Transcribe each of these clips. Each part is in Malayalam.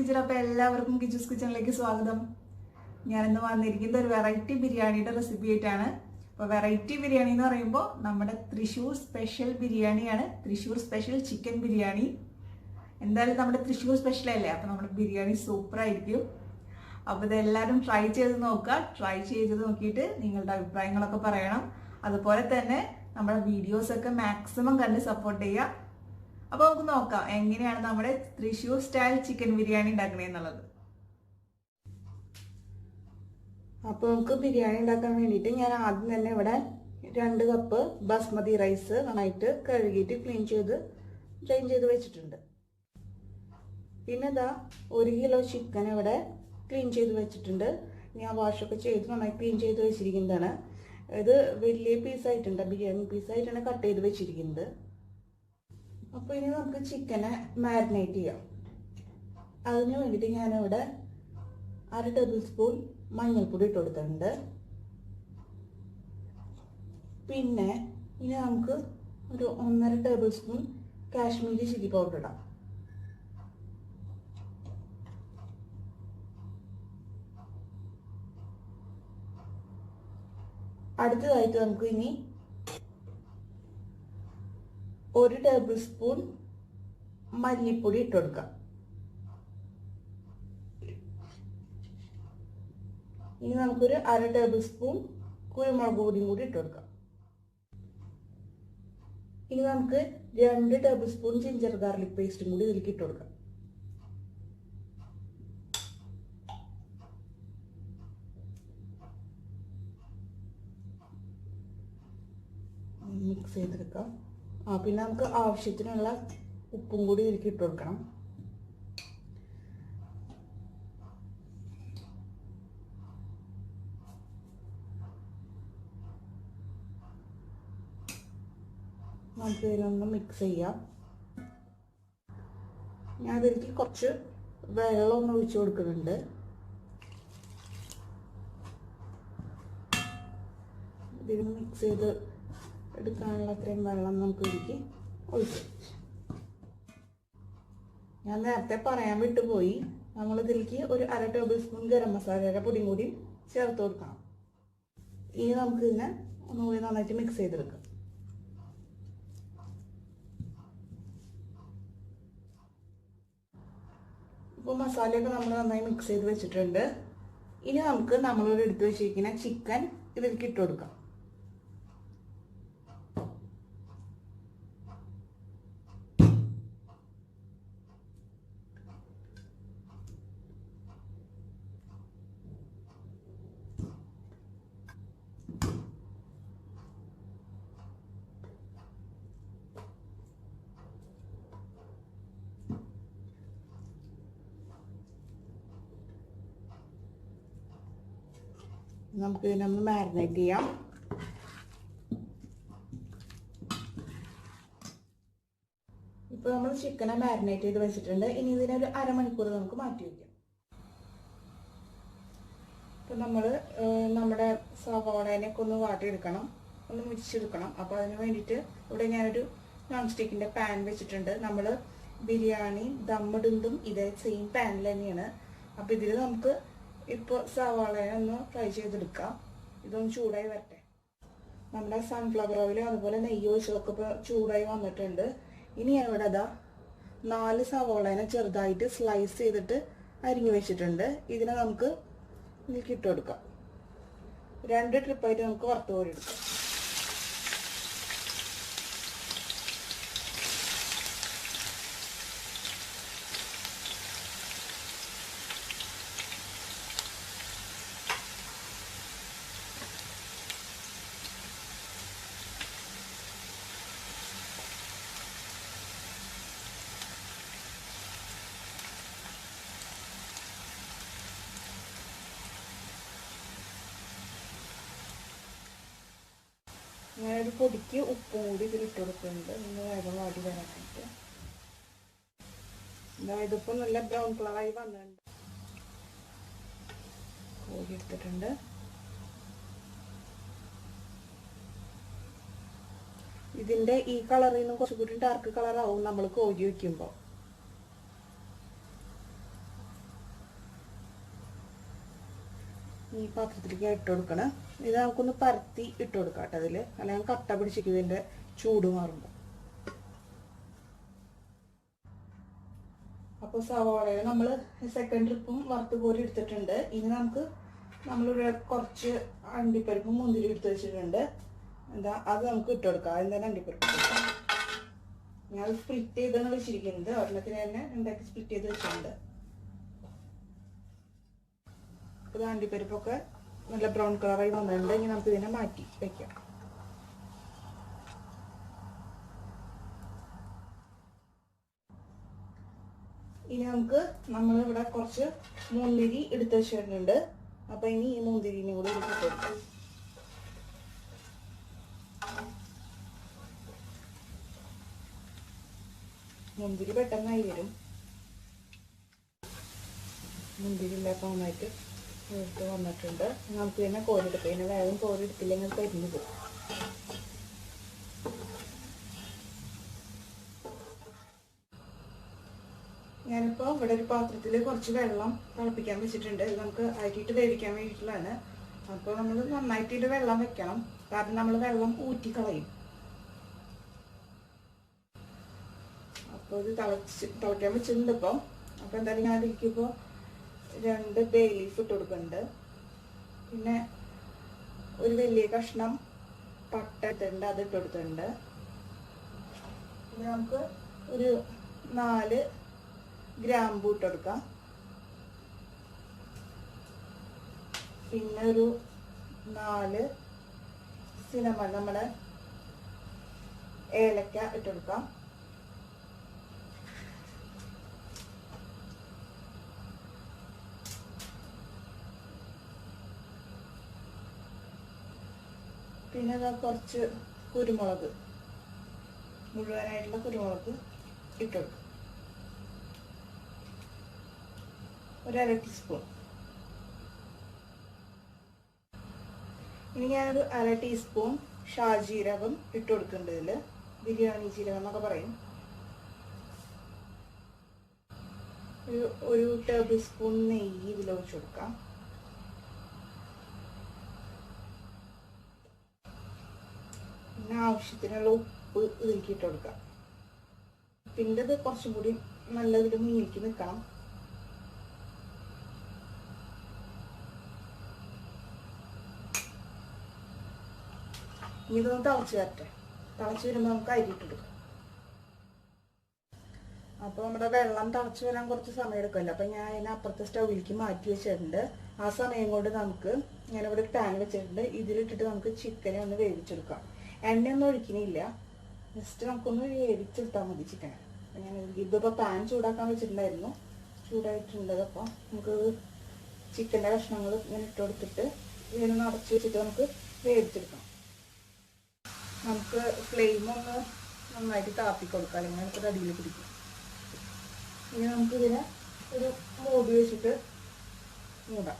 ടീച്ചർ. അപ്പോൾ എല്ലാവർക്കും കിച്ചൂസ് കിച്ചണിലേക്ക് സ്വാഗതം. ഞാനിന്ന് വന്നിരിക്കുന്നത് ഒരു വെറൈറ്റി ബിരിയാണിയുടെ റെസിപ്പി ആയിട്ടാണ്. അപ്പോൾ വെറൈറ്റി ബിരിയാണി എന്ന് പറയുമ്പോൾ നമ്മുടെ തൃശ്ശൂർ സ്പെഷ്യൽ ബിരിയാണിയാണ്. Thrissur special chicken biryani. എന്തായാലും നമ്മുടെ തൃശ്ശൂർ സ്പെഷ്യൽ അല്ലേ, അപ്പോൾ നമ്മുടെ ബിരിയാണി സൂപ്പറായിരിക്കും. അപ്പോൾ ഇതെല്ലാവരും ട്രൈ ചെയ്ത് നോക്കുക. ട്രൈ ചെയ്ത് നോക്കിയിട്ട് നിങ്ങളുടെ അഭിപ്രായങ്ങളൊക്കെ പറയണം. അതുപോലെ തന്നെ നമ്മുടെ വീഡിയോസൊക്കെ മാക്സിമം കണ്ട് സപ്പോർട്ട് ചെയ്യുക. അപ്പോൾ നമുക്ക് നോക്കാം എങ്ങനെയാണ് നമ്മുടെ തൃശ്ശൂർ സ്റ്റൈൽ ചിക്കൻ ബിരിയാണി ഉണ്ടാക്കണേന്നുള്ളത്. അപ്പോൾ നമുക്ക് ബിരിയാണി ഉണ്ടാക്കാൻ വേണ്ടിയിട്ട് ഞാൻ ആദ്യം തന്നെ ഇവിടെ 2 കപ്പ് ബസ്മതി റൈസ് നന്നായിട്ട് കഴുകിയിട്ട് ക്ലീൻ ചെയ്ത് ഡ്രെയിൻ ചെയ്ത് വെച്ചിട്ടുണ്ട്. പിന്നെ ഇതാ 1 കിലോ ചിക്കൻ ഇവിടെ ക്ലീൻ ചെയ്ത് വെച്ചിട്ടുണ്ട്. ഞാൻ വാഷൊക്കെ ചെയ്ത് നന്നായി ക്ലീൻ ചെയ്ത് വെച്ചിരിക്കുന്നതാണ്. ഇത് വലിയ പീസായിട്ടുണ്ട്, ബിരിയാണി പീസായിട്ടാണ് കട്ട് ചെയ്ത് വെച്ചിരിക്കുന്നത്. അപ്പോൾ ഇനി നമുക്ക് ചിക്കനെ മാരിനേറ്റ് ചെയ്യാം. അതിന് വേണ്ടിയിട്ട് ഞാനിവിടെ 1/2 ടേബിൾ സ്പൂൺ മഞ്ഞൾപ്പൊടി ഇട്ട് കൊടുത്തിട്ടുണ്ട്. പിന്നെ ഇനി നമുക്ക് ഒരു 1.5 table spoon Kashmiri chilli powder ഇടാം. അടുത്തതായിട്ട് നമുക്ക് ഇനി 1 ടേബിൾ സ്പൂൺ മല്ലിപ്പൊടി ഇട്ട് കൊടുക്കാം. ഇനി നമുക്കൊരു 1/2 ടേബിൾ സ്പൂൺ കുരുമുളക് പൊടിയും കൂടി ഇട്ട് കൊടുക്കാം. ഇനി നമുക്ക് 2 ടേബിൾ സ്പൂൺ ജിഞ്ചർ ഗാർലിക് പേസ്റ്റും കൂടി ഇതിലേക്ക് ഇട്ട് കൊടുക്കാം. മിക്സ് ചെയ്തെടുക്കാം. പിന്നെ നമുക്ക് ആവശ്യത്തിനുള്ള ഉപ്പും കൂടി ഇതിലേക്ക് ഇട്ട് കൊടുക്കണം. നമുക്ക് ഇതിനൊന്ന് മിക്സ് ചെയ്യാം. ഞാൻ ഇതിലേക്ക് കുറച്ച് വെള്ളം ഒന്ന് ഒഴിച്ചു കൊടുക്കുന്നുണ്ട്. ഇതിന് മിക്സ് ചെയ്ത് എടുക്കാനുള്ള അത്രയും വെള്ളം നമുക്ക് ഇതിലേക്ക് ഒഴിച്ചു. ഞാൻ നേരത്തെ പറയാൻ വിട്ടുപോയി, നമ്മളിതിലേക്ക് ഒരു 1/2 ടേബിൾ സ്പൂൺ ഗരം മസാലയുടെ പൊടിയും കൂടി ചേർത്ത് കൊടുക്കണം. ഇനി നമുക്ക് ഇതിനെ ഒന്നുകൂടി നന്നായിട്ട് മിക്സ് ചെയ്തെടുക്കാം. ഇപ്പോൾ മസാലയൊക്കെ നമ്മൾ നന്നായി മിക്സ് ചെയ്ത് വെച്ചിട്ടുണ്ട്. ഇനി നമുക്ക് നമ്മളോട് എടുത്ത് വെച്ചിരിക്കുന്ന ചിക്കൻ ഇതിലേക്ക് ഇട്ട് കൊടുക്കാം. നമുക്ക് ഇതിനൊന്ന് മാരിനേറ്റ് ചെയ്യാം. ഇപ്പോൾ നമ്മൾ ചിക്കനെ മാരിനേറ്റ് ചെയ്ത് വെച്ചിട്ടുണ്ട്. ഇനി ഇതിനൊരു 1/2 മണിക്കൂർ നമുക്ക് മാറ്റി വയ്ക്കാം. ഇപ്പം നമ്മൾ നമ്മുടെ സവാളേനൊക്കെ ഒന്ന് വാട്ടിയെടുക്കണം, ഒന്ന് മുരിച്ചെടുക്കണം. അപ്പോൾ അതിന് വേണ്ടിയിട്ട് ഇവിടെ ഞാനൊരു നോൺ സ്റ്റിക്കിൻ്റെ പാൻ വെച്ചിട്ടുണ്ട്. നമ്മൾ ബിരിയാണി ദമ്മിടുന്നതും ഇതേ സെയിം പാനിൽ തന്നെയാണ്. അപ്പോൾ ഇതിൽ നമുക്ക് ഇപ്പോൾ സവാളയെ ഒന്ന് ഫ്രൈ ചെയ്തെടുക്കാം. ഇതൊന്ന് ചൂടായി വരട്ടെ. നമ്മുടെ സൺഫ്ലവർ ഓയിൽ അതുപോലെ നെയ്യ് ഒഴിച്ചതൊക്കെ ഇപ്പോൾ ചൂടായി വന്നിട്ടുണ്ട്. ഇനി ഇവിടെ അതാ 4 സവാളേനെ ചെറുതായിട്ട് സ്ലൈസ് ചെയ്തിട്ട് അരിഞ്ഞു വെച്ചിട്ടുണ്ട്. ഇതിനെ നമുക്ക് ഇതിലേക്ക് ഇട്ട് കൊടുക്കാം. 2 ട്രിപ്പായിട്ട് നമുക്ക് വറുത്ത് കോരി എടുക്കാം. ഞാനൊരു പൊടിക്ക് ഉപ്പും കൂടി ഇതിലിട്ട് കൊടുക്കുന്നുണ്ട്, ഒന്ന് വേഗം വാടി വരാനായിട്ട്. ഇതിപ്പോൾ നല്ല ബ്രൗൺ കളറായി വന്നിട്ടുണ്ട്. കോഴി എടുത്തിട്ടുണ്ട്. ഇതിന്റെ ഈ കളറിൽ നിന്ന് കുറച്ചുകൂടി ഡാർക്ക് കളർ ആവും നമ്മൾ കോരി വയ്ക്കുമ്പോൾ. ഈ പാത്രത്തിലേക്ക് ഇട്ട് കൊടുക്കണം. ഇത് നമുക്കൊന്ന് പരത്തി ഇട്ട് കൊടുക്കാം കേട്ടോ അതിൽ, അല്ലെങ്കിൽ കട്ട പിടിച്ചിരിക്കും ഇതിൻ്റെ ചൂട് മാറുമ്പോൾ. അപ്പോൾ സവാളയിൽ നമ്മൾ സെക്കൻഡ് ട്രിപ്പും വറുത്ത് കോരി എടുത്തിട്ടുണ്ട്. ഇനി നമ്മളിവിടെ കുറച്ച് അണ്ടിപ്പരിപ്പും മുന്തിരി എടുത്ത് വെച്ചിട്ടുണ്ട്. അത് നമുക്ക് ഇട്ട് കൊടുക്കാം. എന്തായാലും അണ്ടിപ്പരിപ്പ് ഞാൻ സ്പ്ലിറ്റ് ചെയ്താണ് വെച്ചിരിക്കുന്നത്. ഒരെണ്ണത്തിന് തന്നെ രണ്ടാക്കി സ്പ്ലിറ്റ് ചെയ്ത് വെച്ചിട്ടുണ്ട്. ഇത് അണ്ടിപ്പരിപ്പൊക്കെ നല്ല ബ്രൗൺ കളറായി വന്നിട്ടുണ്ട്. ഇനി നമുക്ക് ഇതിനെ മാറ്റി വെക്കാം. ഇനി നമ്മളിവിടെ കുറച്ച് മുന്തിരി എടുത്ത് വെച്ചിട്ടുണ്ട്. അപ്പൊ ഇനി ഈ മുന്തിരിനെ കൂടി ഇട്ട് കൊടുക്കാം. മുന്തിരി പെട്ടെന്നായി വരും. മുന്തിരി ഇല്ലാത്ത നന്നായിട്ട് വീട്ട് വന്നിട്ടുണ്ട്. നമുക്ക് തന്നെ കോരിയെടുക്കാം. ഇതിനെ വേഗം കോരിയെടുത്തില്ലെങ്കിൽ കരിഞ്ഞു പോകും. ഞാനിപ്പോൾ ഇവിടെ ഒരു പാത്രത്തിൽ കുറച്ച് വെള്ളം തിളപ്പിക്കാൻ വെച്ചിട്ടുണ്ട്. ഇത് നമുക്ക് അരിയിട്ട് വേവിക്കാൻ വേണ്ടിയിട്ടുള്ളതാണ്. അപ്പോൾ നമ്മൾ നന്നായിട്ട് ഇത് വെള്ളം വെക്കണം, കാരണം നമ്മൾ വെള്ളം ഊറ്റിക്കളയും. അപ്പോൾ ഇത് തിളയ്ക്കാൻ വെച്ചിട്ടുണ്ട് ഇപ്പോൾ. അപ്പോൾ എന്തായാലും ഞാൻ അതിലേക്കിപ്പോൾ 2 ബേ ലീഫ് ഇട്ട് കൊടുക്കുന്നുണ്ട്. പിന്നെ ഒരു വലിയ കഷ്ണം പട്ട ഇട്ടുണ്ട്, അത് ഇട്ട് കൊടുത്തിട്ടുണ്ട്. പിന്നെ നമുക്ക് ഒരു 4 ഗ്രാമ്പൂ ഇട്ട് കൊടുക്കാം. പിന്നെ ഒരു 4 സിനമൺ, നമ്മുടെ ഏലക്ക ഇട്ട് കൊടുക്കാം. പിന്നെ കുറച്ച് കുരുമുളക്, മുഴുവനായിട്ടുള്ള കുരുമുളക് ഇട്ട് കൊടുക്കും. ഒരു 1/2 ടീസ്പൂൺ. ഇനി ഞാനൊരു 1/2 ടീസ്പൂൺ ഷാജീരകം ഇട്ട് കൊടുക്കുന്നുണ്ട്. ഇതിൽ ബിരിയാണി ജീരകം എന്നൊക്കെ പറയും. ഒരു ടേബിൾ സ്പൂൺ നെയ്യ് ഇതിൽ ഒഴിച്ചു കൊടുക്കാം. പിന്നെ ആവശ്യത്തിനുള്ള ഉപ്പ് ഇതിലേക്ക് ഇട്ട് കൊടുക്കാം. പിന്നെ ഇത് കുറച്ചും കൂടി നല്ലതിൽ മുന്നിലേക്ക് നിൽക്കണം. ഇതൊന്ന് തിളച്ച് വരട്ടെ. തിളച്ച് വരുമ്പോൾ നമുക്ക് അരി ഇട്ട് കൊടുക്കാം. അപ്പോൾ നമ്മുടെ വെള്ളം തിളച്ച് വരാൻ കുറച്ച് സമയം എടുക്കുമല്ലോ. അപ്പം ഞാൻ അതിനെ അപ്പുറത്തെ സ്റ്റൗവിലേക്ക് മാറ്റി വെച്ചിട്ടുണ്ട്. ആ സമയം കൊണ്ട് ഞാനിവിടെ ഒരു പാൻ വെച്ചിട്ടുണ്ട്. ഇതിലിട്ടിട്ട് നമുക്ക് ചിക്കനെ ഒന്ന് വേവിച്ചെടുക്കാം. എണ്ണയൊന്നും ഒഴിക്കണില്ല, ജസ്റ്റ് നമുക്കൊന്ന് വേവിച്ചെടുത്താൽ മതി ചിക്കനെ. അപ്പം ഞാൻ ഇതിപ്പോൾ പാൻ ചൂടാക്കാൻ വെച്ചിട്ടുണ്ടായിരുന്നു, ചൂടായിട്ടുണ്ട്. അപ്പോൾ നമുക്ക് ചിക്കൻ്റെ കഷ്ണങ്ങൾ ഇങ്ങനെ ഇട്ട് കൊടുത്തിട്ട് ഇതിനൊന്ന് അടച്ച് വെച്ചിട്ട് നമുക്ക് വേവിച്ചെടുക്കാം. നമുക്ക് ഫ്ലെയിം ഒന്ന് നന്നായിട്ട് താപ്പി കൊടുക്കാം, അല്ലെങ്കിൽ നമുക്ക് അടിയിൽ പിടിക്കും. ഇനി നമുക്കിതിനെ ഒരു മൂടി വെച്ചിട്ട് മൂടാം.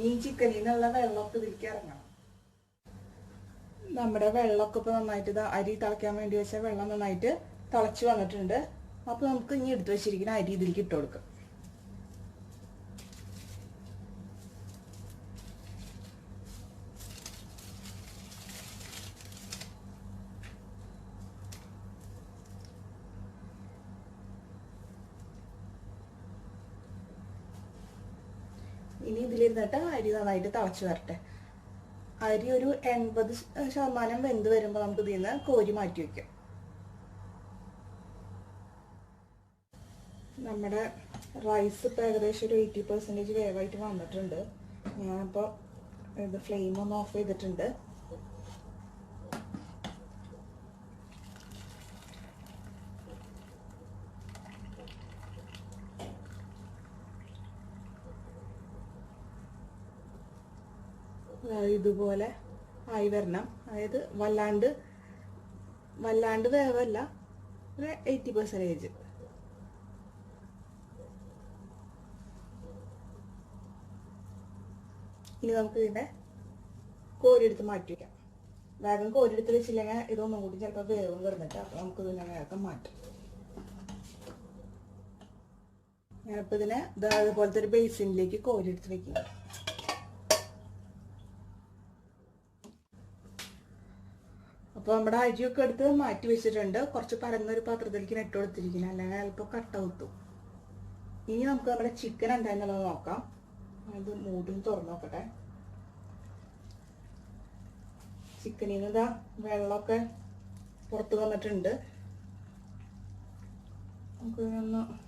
ഈ ചിക്കനിൽ നിന്നുള്ള വെള്ളമൊക്കെ ഇതിലേക്ക് ഇറങ്ങണം. നമ്മുടെ വെള്ളമൊക്കെ ഇപ്പോൾ നന്നായിട്ട് അരി തിളയ്ക്കാൻ വേണ്ടി വെച്ച വെള്ളം നന്നായിട്ട് തിളച്ച് വന്നിട്ടുണ്ട്. അപ്പോൾ നമുക്ക് ഇനി എടുത്ത് വെച്ചിരിക്കുന്ന അരി ഇതിലേക്ക് ഇട്ട് കൊടുക്കാം. ഇനി ഇതിലിരുന്നിട്ട് അരി നന്നായിട്ട് തിളച്ച് വരട്ടെ. അരി ഒരു 80% വെന്ത് വരുമ്പോൾ നമുക്ക് ഇതിൽ നിന്ന് കോരി മാറ്റി വയ്ക്കാം. നമ്മുടെ റൈസ് ഇപ്പോൾ ഏകദേശം ഒരു 80% വേവായിട്ട് വന്നിട്ടുണ്ട്. ഞാനിപ്പോൾ ഇത് ഫ്ലെയിം ഒന്ന് ഓഫ് ചെയ്തിട്ടുണ്ട്. ഇതുപോലെ ആയി വരണം. അതായത് വല്ലാണ്ട് വേവല്ല, ഒരു 80%. ഇനി നമുക്ക് ഇതിൻ്റെ കോരിയെടുത്ത് മാറ്റി വയ്ക്കാം. വേഗം കോരിയെടുത്ത് വെച്ചില്ലെങ്കിൽ ഇതൊന്നും കൂടി ചിലപ്പോൾ വേവും കിടന്നിട്ട്. അപ്പോൾ നമുക്ക് ഇതിനെ വേഗം മാറ്റാം. ഞാനിപ്പോൾ ഇതിനെ അതുപോലത്തെ ഒരു ബേസിനിലേക്ക് കോരിയെടുത്ത് വെക്കുക. അപ്പോൾ നമ്മുടെ അരിയൊക്കെ എടുത്ത് മാറ്റി വെച്ചിട്ടുണ്ട്. കുറച്ച് പരന്നൊരു പാത്രത്തിലേക്ക് ഇട്ട് കൊടുത്തിരിക്കുന്നത്, അല്ലെങ്കിൽ അല്പം കട്ട കുത്തും. ഇനി നമുക്ക് നമ്മുടെ ചിക്കൻ എന്താണെന്നുള്ളത് നോക്കാം. ഇത് മൂടിൽ തുറന്നു നോക്കട്ടെ. ചിക്കനിൽ നിന്ന് ഇതാ വെള്ളമൊക്കെ പുറത്ത് വന്നിട്ടുണ്ട്. നമുക്ക്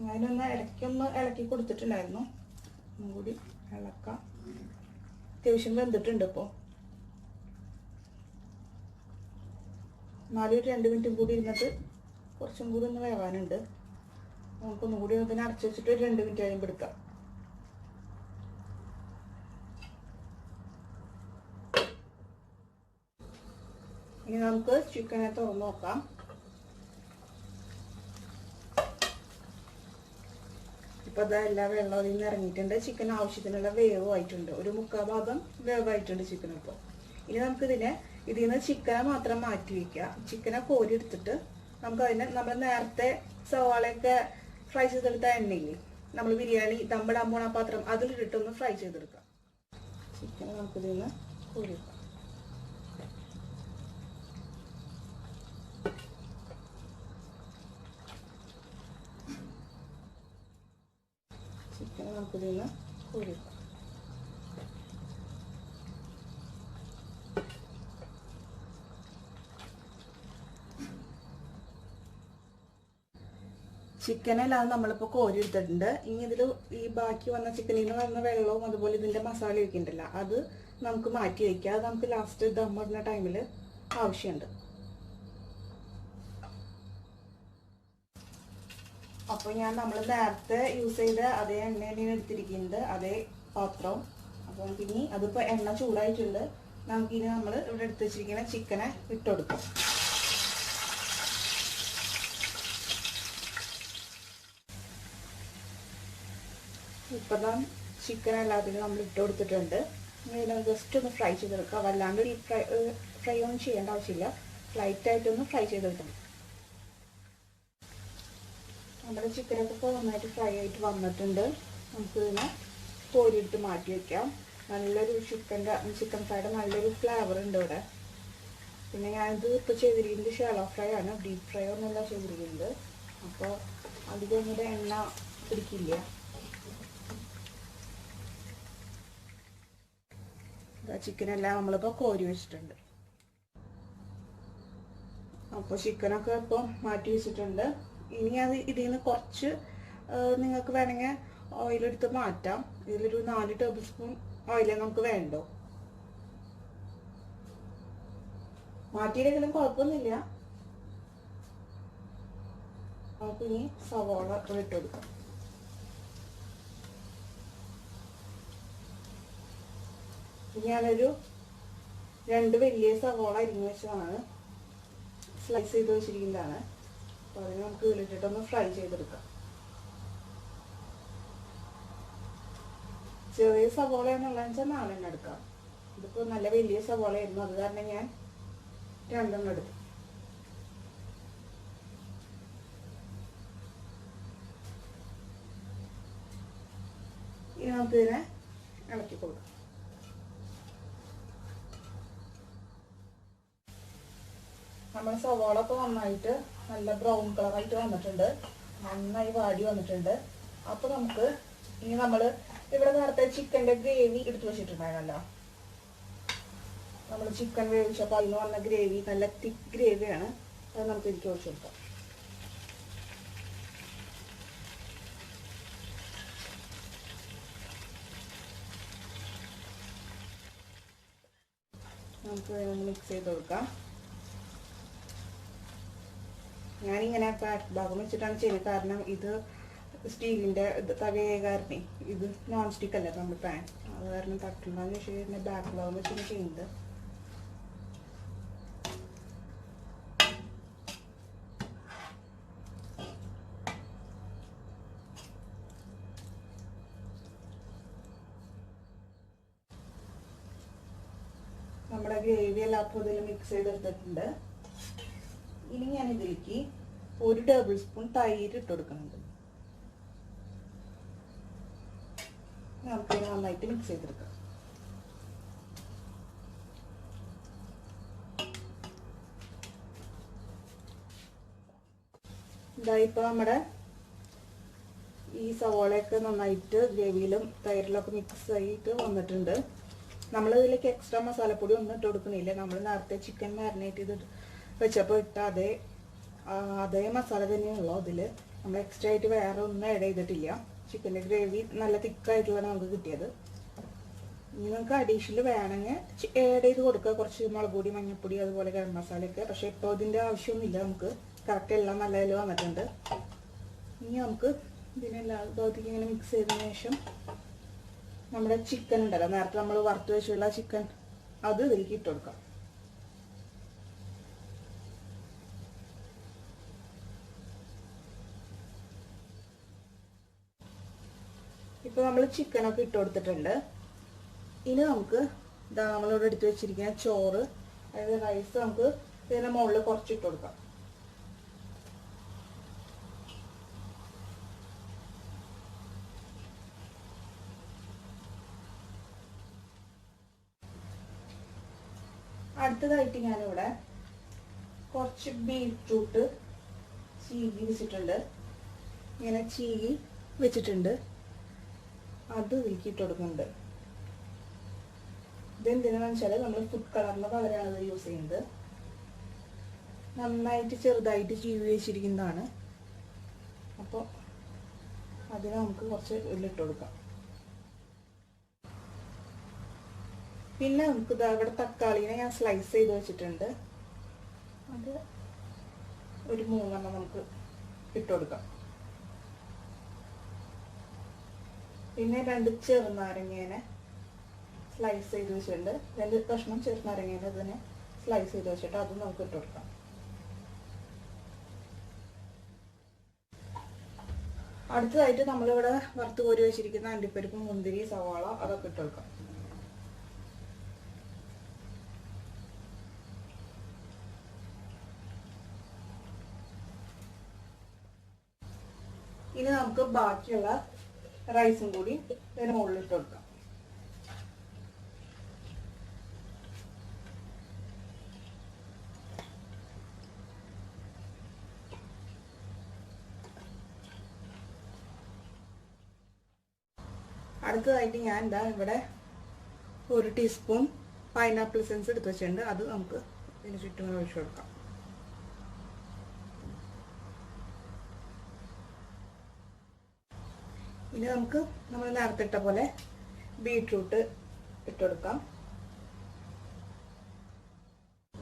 അതിനൊന്ന് ഇളക്കി കൊടുത്തിട്ടുണ്ടായിരുന്നു. ഒന്നും കൂടി ഇളക്കാം. അത്യാവശ്യം വെന്തിട്ടുണ്ട്. ഇപ്പോൾ 2 മിനിറ്റും കൂടി ഇരുന്നിട്ട് കുറച്ചും കൂടി ഒന്ന് വേവാനുണ്ട്. നമുക്കൊന്നും കൂടി അതിനെ അടച്ചു വെച്ചിട്ട് 2 മിനിറ്റ് കഴിയുമ്പോൾ എടുക്കാം. ഇനി നമുക്ക് ചിക്കനെ തുറന്ന് നോക്കാം. ഇപ്പൊ അതാ എല്ലാ വെള്ളവും ഇതിൽ നിന്ന് ഇറങ്ങിയിട്ടുണ്ട്. ചിക്കൻ ആവശ്യത്തിനുള്ള വേവ് ആയിട്ടുണ്ട്. ഒരു 3/4 ഭാഗം വേവായിട്ടുണ്ട് ചിക്കൻ. ഇപ്പോൾ ഇനി നമുക്കിതിൽ നിന്ന് ചിക്കനെ മാത്രം മാറ്റി വയ്ക്കുക. ചിക്കനെ കോരി എടുത്തിട്ട് നമുക്ക് നമ്മൾ നേരത്തെ സവാളയൊക്കെ ഫ്രൈ ചെയ്തെടുത്ത എണ്ണയില്ലേ, നമ്മൾ ബിരിയാണി ദമ്മിടാൻ പോണ പാത്രം അതിലിട്ടൊന്ന് ഫ്രൈ ചെയ്തെടുക്കാം. ചിക്കൻ നമുക്കിതിൽ നിന്ന് കോരി വെക്കാം. ചിക്കൻ നമുക്കിതിൽ നിന്ന് കോരി വെക്കാം. ചിക്കനെല്ലാം നമ്മളിപ്പോൾ കോരി എടുത്തിട്ടുണ്ട്. ഇനി ഇതിൽ ഈ ബാക്കി വന്ന ചിക്കനിൽ നിന്ന് വന്ന വെള്ളവും അതുപോലെ ഇതിൻ്റെ മസാലയൊക്കെ ഉണ്ടല്ലോ, അത് നമുക്ക് മാറ്റി വയ്ക്കുക. അത് നമുക്ക് ലാസ്റ്റ് ദമ്മിടുന്ന ടൈമിൽ ആവശ്യമുണ്ട്. അപ്പോൾ നമ്മൾ നേരത്തെ യൂസ് ചെയ്ത അതേ എണ്ണയാണ് എടുത്തിരിക്കുന്നത്, അതേ പാത്രവും. അപ്പോൾ ഇനി അതിപ്പോൾ എണ്ണ ചൂടായിട്ടുണ്ട്. നമുക്കിനി നമ്മൾ ഇവിടെ എടുത്ത് വെച്ചിരിക്കുന്ന ചിക്കനെ ഇട്ടുകൊടുക്കാം. ഇപ്പം ചിക്കൻ എല്ലാത്തിനും നമ്മൾ ഇട്ട് കൊടുത്തിട്ടുണ്ട്. ഇനി ജസ്റ്റ് ഒന്ന് ഫ്രൈ ചെയ്തെടുക്കുക. വല്ലാണ്ട് ഫ്രൈ ഒന്നും ചെയ്യേണ്ട ആവശ്യമില്ല. ലൈറ്റായിട്ടൊന്ന് ഫ്രൈ ചെയ്തെടുക്കണം. നമ്മുടെ ചിക്കനൊക്കെ ഇപ്പോൾ നന്നായിട്ട് ഫ്രൈ ആയിട്ട് വന്നിട്ടുണ്ട്. നമുക്കിതിനെ കോരിയെടുത്ത് മാറ്റി വയ്ക്കാം. നല്ലൊരു ചിക്കൻ ഫ്രൈയുടെ നല്ലൊരു ഫ്ലേവർ ഉണ്ട് ഇവിടെ. പിന്നെ ഞാനിത് ഇപ്പോൾ ചെയ്തിരിക്കുന്നത് ഷാലോ ഫ്രൈ ആണ്, ഡീപ്പ് ഫ്രൈ ഒന്നുമല്ല ചെയ്തിരിക്കുന്നത്. അപ്പോൾ അധികം ഇങ്ങനെ എണ്ണ പിടിക്കില്ല. ചിക്കനെല്ലാം നമ്മളിപ്പോൾ കോരി വെച്ചിട്ടുണ്ട്. അപ്പോൾ ചിക്കനൊക്കെ ഇപ്പോൾ മാറ്റി വെച്ചിട്ടുണ്ട്. ഇനി ഇതിൽ നിന്ന് കുറച്ച് നിങ്ങൾക്ക് വേണമെങ്കിൽ ഓയിലെടുത്ത് മാറ്റാം. ഇതിലൊരു 4 ടേബിൾ സ്പൂൺ ഓയിലേ നമുക്ക് വേണ്ടോ. മാറ്റിയില്ലെങ്കിലും കുഴപ്പമൊന്നുമില്ല. നമുക്ക് ഇനി സവാള ഇട്ട് കൊടുക്കാം. ഞാനൊരു 2 വലിയ സവാള അരിഞ്ഞു വെച്ചതാണ്, സ്ലൈസ് ചെയ്ത് വെച്ചിരിക്കുന്നതാണ്. അപ്പോൾ അതിന് നമുക്ക് ഇതിലിട്ടിട്ടൊന്ന് ഫ്രൈ ചെയ്തെടുക്കാം. ചെറിയ സവാളയാണെന്നുള്ളതെന്ന് വെച്ചാൽ 4 എടുക്കാം. ഇതിപ്പോൾ നല്ല വലിയ സവാളയായിരുന്നു, അത് കാരണം ഞാൻ 2 എടുത്തു. ഇനി നമുക്കിതിനെ ഇളക്കി കൊടുക്കാം. നമ്മുടെ സവാള ഇപ്പോൾ നന്നായിട്ട് നല്ല ബ്രൗൺ കളറായിട്ട് വന്നിട്ടുണ്ട്, നന്നായി വാടി വന്നിട്ടുണ്ട്. അപ്പോൾ നമുക്ക് ഇനി നമ്മൾ ഇവിടെ നേരത്തെ ചിക്കൻ്റെ ഗ്രേവി എടുത്തു വെച്ചിട്ടുണ്ടായിരുന്നല്ലോ, നമ്മൾ ചിക്കൻ വേവിച്ചപ്പോൾ അതിന് വന്ന ഗ്രേവി നല്ല തിക്ക് ഗ്രേവിയാണ്. അത് നമുക്ക് എനിക്ക് ഒഴിച്ചു കൊടുക്കാം. നമുക്ക് മിക്സ് ചെയ്ത് കൊടുക്കാം. ഞാനിങ്ങനെ പാക്ക് ഭാഗം വെച്ചിട്ടാണ് ചെയ്യുന്നത്, കാരണം ഇത് സ്റ്റീലിൻ്റെ തവയായ കാരണം ഇത് നോൺ സ്റ്റിക്ക് അല്ല നമ്മുടെ പാൻ, അത് കാരണം തട്ടുണ്ടാകുന്ന ശേഷം ബാക്ക് ഭാഗം വെച്ചാണ് ചെയ്യുന്നത്. നമ്മുടെ ഗ്രേവി എല്ലാം അപ്പോൾ ഇതിൽ മിക്സ് ചെയ്തെടുത്തിട്ടുണ്ട്. ഇനി ഞാൻ ഇതിലേക്ക് 1 ടേബിൾ സ്പൂൺ തൈര് ഇട്ട് കൊടുക്കുന്നുണ്ട്. നമുക്കിത് നന്നായിട്ട് മിക്സ് ചെയ്തെടുക്കാം. ഇതായിപ്പോൾ നമ്മുടെ ഈ സവോളയൊക്കെ നന്നായിട്ട് ഗ്രേവിയിലും തൈരിലൊക്കെ മിക്സ് ആയിട്ട് വന്നിട്ടുണ്ട്. നമ്മളിതിലേക്ക് എക്സ്ട്രാ മസാലപ്പൊടി ഒന്നും ഇട്ട് കൊടുക്കണില്ല. നമ്മൾ നേരത്തെ ചിക്കൻ മാരിനേറ്റ് ചെയ്ത് വെച്ചപ്പോൾ ഇട്ട അതേ മസാല തന്നെയുള്ളൂ. ഇതിൽ നമ്മൾ എക്സ്ട്രാ ആയിട്ട് വേറെ ഒന്നും ആഡ് ചെയ്തിട്ടില്ല. ചിക്കൻ്റെ ഗ്രേവി നല്ല തിക്കായിട്ടുള്ളതാണ് നമുക്ക് കിട്ടിയത്. ഇനി നമുക്ക് അഡീഷണൽ വേണമെങ്കിൽ ആഡ് ചെയ്ത് കൊടുക്കുക, കുറച്ച് മുളക് പൊടി, മഞ്ഞൾപ്പൊടി, അതുപോലെ ഗരം മസാലയൊക്കെ. പക്ഷേ ഇപ്പോൾ ഇതിൻ്റെ ആവശ്യമൊന്നുമില്ല, നമുക്ക് കറക്റ്റ് എല്ലാം നല്ല ഇതിൽ വന്നിട്ടുണ്ട്. ഇനി നമുക്ക് ഇതിനെല്ലാം ഭാഗത്തേക്ക് ഇങ്ങനെ മിക്സ് ചെയ്തതിന് ശേഷം നമ്മുടെ ചിക്കൻ ഉണ്ടല്ലോ, നേരത്തെ നമ്മൾ വറുത്ത് വെച്ചുള്ള ചിക്കൻ, അത് ഇതിലേക്ക് ഇട്ട് കൊടുക്കാം. ഇപ്പോൾ നമ്മൾ ചിക്കനൊക്കെ ഇട്ട് കൊടുത്തിട്ടുണ്ട്. ഇനി നമുക്ക് ഇതാ നമ്മളിവിടെ എടുത്ത് വെച്ചിരിക്കുന്ന ചോറ്, അതായത് റൈസ്, നമുക്ക് ഇതിൻ്റെ മുകളിൽ കുറച്ചിട്ട് കൊടുക്കാം. അടുത്തതായിട്ട് ഞാനിവിടെ കുറച്ച് ബീറ്റ്റൂട്ട് ചീകി വെച്ചിട്ടുണ്ട്. ഇങ്ങനെ ചീകി വെച്ചിട്ടുണ്ട്, അത് ഇതിലേക്ക് ഇട്ട് കൊടുക്കുന്നുണ്ട്. ഇതെന്തിനാണെന്ന് വെച്ചാൽ നമ്മൾ ഫുഡ് കളറിന് പകരമാണ് ഇത് യൂസ് ചെയ്യുന്നത്. നന്നായിട്ട് ചെറുതായിട്ട് ചീവി വെച്ചിരിക്കുന്നതാണ്. അപ്പോൾ അതിന് നമുക്ക് കുറച്ച് ഉള്ളിട്ട് കൊടുക്കാം. പിന്നെ നമുക്ക് ഇതാ ഇവിടെ തക്കാളിനെ ഞാൻ സ്ലൈസ് ചെയ്ത് വെച്ചിട്ടുണ്ട്, അത് ഒരു 3 നമുക്ക് ഇട്ട് കൊടുക്കാം. പിന്നെ 2 ചെറുനാരങ്ങേനെ സ്ലൈസ് ചെയ്ത് വെച്ചിട്ടുണ്ട്. 2 കഷ്ണം ചെറുനാരങ്ങേനെ ഇതിനെ സ്ലൈസ് ചെയ്ത് വെച്ചിട്ട് അതും നമുക്ക് ഇട്ട് കൊടുക്കാം. അടുത്തതായിട്ട് നമ്മളിവിടെ വറുത്ത് കോരി വെച്ചിരിക്കുന്ന അണ്ടിപ്പരിപ്പ്, മുന്തിരി, സവാള, അതൊക്കെ ഇട്ട് കൊടുക്കാം. ഇനി നമുക്ക് ബാക്കിയുള്ള റൈസും കൂടി ഇതിന് മുകളിൽ ഇട്ട് കൊടുക്കാം. അടുത്തതായിട്ട് ഞാൻ എന്താ ഇവിടെ 1 ടീസ്പൂൺ പൈനാപ്പിൾ എസൻസ് എടുത്ത് വെച്ചിട്ടുണ്ട്, അത് നമുക്ക് ഇതിന് ചുറ്റും ഒഴിച്ചു കൊടുക്കാം. ഇനി നമുക്ക് നമ്മൾ നേരത്തെ ഇട്ട പോലെ ബീറ്റ്റൂട്ട് ഇട്ട് കൊടുക്കാം,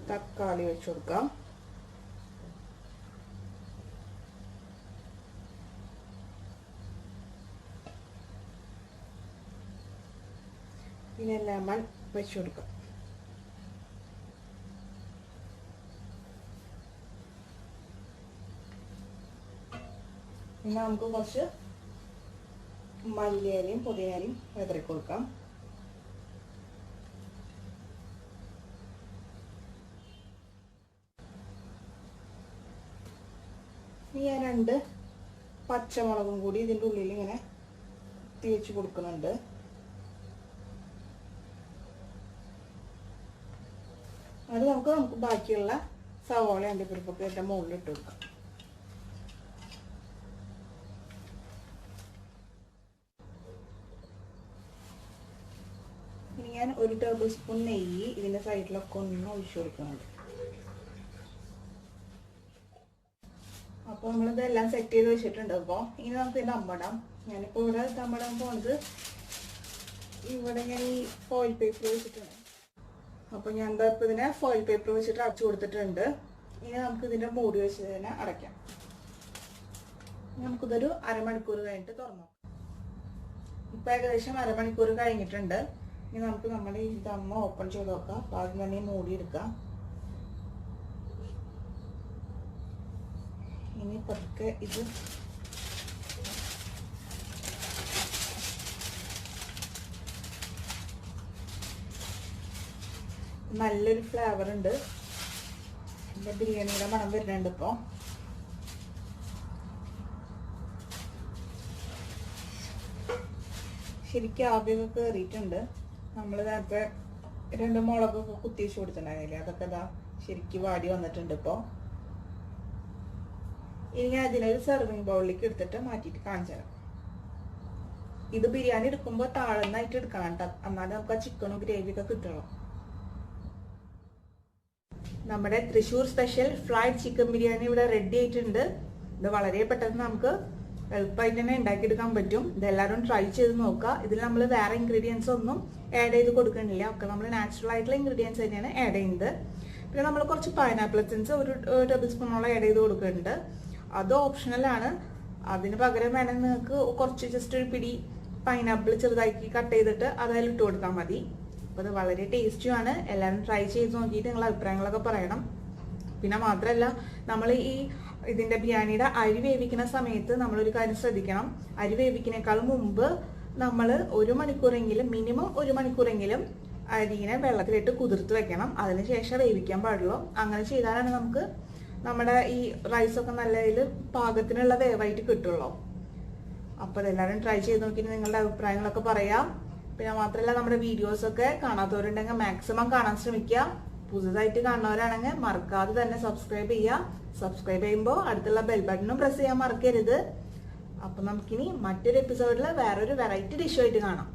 തക്കാളി വെച്ച് കൊടുക്കാം, പിന്നെ ലെമൺ വെച്ച് കൊടുക്കാം. പിന്നെ നമുക്ക് കുറച്ച് മല്ലിയിലയും പുതിനയിലയും വിതറി കൊടുക്കാം. ഞാൻ 2 പച്ചമുളകും കൂടി ഇതിൻ്റെ ഉള്ളിൽ ഇങ്ങനെ തേച്ച് കൊടുക്കുന്നുണ്ട്. അത് നമുക്ക് ബാക്കിയുള്ള സവാള, അണ്ടിപ്പരിപ്പൊക്കെ ഇതിൻ്റെ മുകളിൽ ഇട്ട് കൊടുക്കാം. ഇനി ഞാൻ 1 ടേബിൾ സ്പൂൺ നെയ്യ് ഇതിൻ്റെ സൈഡിലൊക്കെ ഒന്ന് ഒഴിച്ചു കൊടുക്കുന്നുണ്ട്. അപ്പോൾ നമ്മളിതെല്ലാം സെറ്റ് ചെയ്ത് വെച്ചിട്ടുണ്ട്. അപ്പോൾ ഇനി നമുക്ക് ഇത് ദമ്മിടാം. ഞാനിപ്പോൾ ഇവിടെ ദമ്മിടാൻ പോകുന്നത്, ഇവിടെ ഞാൻ ഈ ഫോയിൽ പേപ്പർ വെച്ചിട്ടുണ്ട്. അപ്പോൾ ഞാൻ എന്താ ഇപ്പോൾ ഇതിനെ ഫോയിൽ പേപ്പർ വെച്ചിട്ട് അടച്ചു കൊടുത്തിട്ടുണ്ട്. ഇനി നമുക്ക് ഇതിൻ്റെ മൂടി വെച്ച് തന്നെ അടയ്ക്കാം. നമുക്കിതൊരു അരമണിക്കൂർ കഴിഞ്ഞിട്ട് തുറന്നു. ഇപ്പോൾ ഏകദേശം അരമണിക്കൂർ കഴിഞ്ഞിട്ടുണ്ട്. ഇനി നമുക്ക് നമ്മുടെ ഈ ദമ്മ ഓപ്പൺ ചെയ്ത് നോക്കാം. അപ്പോൾ ആദ്യം തന്നെ മൂടി എടുക്കാം. ഇനി പതുക്കെ ഇത് നല്ലൊരു ഫ്ലേവർ ഉണ്ട്. എൻ്റെ ബിരിയാണിയുടെ മണം വരുന്നുണ്ട്. ഇപ്പോൾ ശരിക്കും ആവിയൊക്കെ കയറിയിട്ടുണ്ട്. നമ്മൾ നേരത്തെ 2 മുളകൊക്കെ കുത്തിവെച്ച് കൊടുത്തിട്ടുണ്ടായിരുന്നില്ലേ, അതൊക്കെ ഇതാ ശരിക്കും വാടി വന്നിട്ടുണ്ട്. ഇപ്പോൾ ഇനി ഞാൻ അതിനൊരു സെർവിങ് ബൗളിലേക്ക് എടുത്തിട്ട് മാറ്റിയിട്ട് കാണിച്ചു തരാം. ഇത് ബിരിയാണി എടുക്കുമ്പോൾ താഴ്ന്നായിട്ട് എടുക്കണം കേട്ടോ, എന്നാലും നമുക്ക് ആ ചിക്കനും ഗ്രേവിയൊക്കെ കിട്ടുള്ളൂ. നമ്മുടെ Thrissur special fried chicken biryani ഇവിടെ റെഡി ആയിട്ടുണ്ട്. ഇത് വളരെ പെട്ടെന്ന് നമുക്ക് എളുപ്പമായിട്ട് തന്നെ ഉണ്ടാക്കിയെടുക്കാൻ പറ്റും. ഇതെല്ലാവരും ട്രൈ ചെയ്ത് നോക്കുക. ഇതിൽ നമ്മൾ വേറെ ഇൻഗ്രീഡിയൻസ് ഒന്നും ആഡ് ചെയ്ത് കൊടുക്കണില്ല, ഒക്കെ നമ്മൾ നാച്ചുറൽ ആയിട്ടുള്ള ഇൻഗ്രീഡിയൻസ് തന്നെയാണ് ആഡ് ചെയ്യുന്നത്. പിന്നെ നമ്മൾ കുറച്ച് പൈനാപ്പിൾ എസൻസ് ഒരു ടേബിൾ സ്പൂണോളം ആഡ് ചെയ്ത് കൊടുക്കുന്നുണ്ട്. അത് ഓപ്ഷണലാണ്. അതിന് പകരം വേണമെങ്കിൽ നിങ്ങൾക്ക് കുറച്ച് ജസ്റ്റ് ഒരു പിടി പൈനാപ്പിൾ ചെറുതാക്കി കട്ട് ചെയ്തിട്ട് അതിൽ ഇട്ട് കൊടുത്താൽ മതി. അപ്പോൾ അത് വളരെ ടേസ്റ്റിയാണ്. എല്ലാവരും ട്രൈ ചെയ്ത് നോക്കിയിട്ട് നിങ്ങളുടെ അഭിപ്രായങ്ങളൊക്കെ പറയണം. പിന്നെ മാത്രമല്ല, നമ്മൾ ഇതിൻ്റെ ബിരിയാണിയുടെ അരി വേവിക്കുന്ന സമയത്ത് നമ്മളൊരു കാര്യം ശ്രദ്ധിക്കണം. അരി വേവിക്കുന്നേക്കാളും മുമ്പ് നമ്മൾ 1 മണിക്കൂറെങ്കിലും, മിനിമം 1 മണിക്കൂറെങ്കിലും അരിനെ വെള്ളത്തിലിട്ട് കുതിർത്ത് വെക്കണം. അതിനുശേഷം വേവിക്കാൻ പാടുള്ളൂ. അങ്ങനെ ചെയ്താലാണ് നമുക്ക് നമ്മുടെ ഈ റൈസൊക്കെ നല്ല പാകത്തിനുള്ള വേവായിട്ട് കിട്ടുള്ളൂ. അപ്പോൾ അതെല്ലാവരും ട്രൈ ചെയ്ത് നോക്കിയിട്ട് നിങ്ങളുടെ അഭിപ്രായങ്ങളൊക്കെ പറയാം. പിന്നെ മാത്രമല്ല, നമ്മുടെ വീഡിയോസൊക്കെ കാണാത്തവരുണ്ടെങ്കിൽ മാക്സിമം കാണാൻ ശ്രമിക്കുക. പുതുതായിട്ട് കാണുന്നവരാണെങ്കിൽ മറക്കാതെ തന്നെ സബ്സ്ക്രൈബ് ചെയ്യുക. സബ്സ്ക്രൈബ് ചെയ്യുമ്പോൾ അടുത്തുള്ള ബെൽ ബട്ടണും പ്രസ് ചെയ്യാൻ മറക്കരുത്. അപ്പം നമുക്കിനി മറ്റൊരു എപ്പിസോഡിൽ വേറൊരു വെറൈറ്റി ഡിഷുമായിട്ട് കാണാം.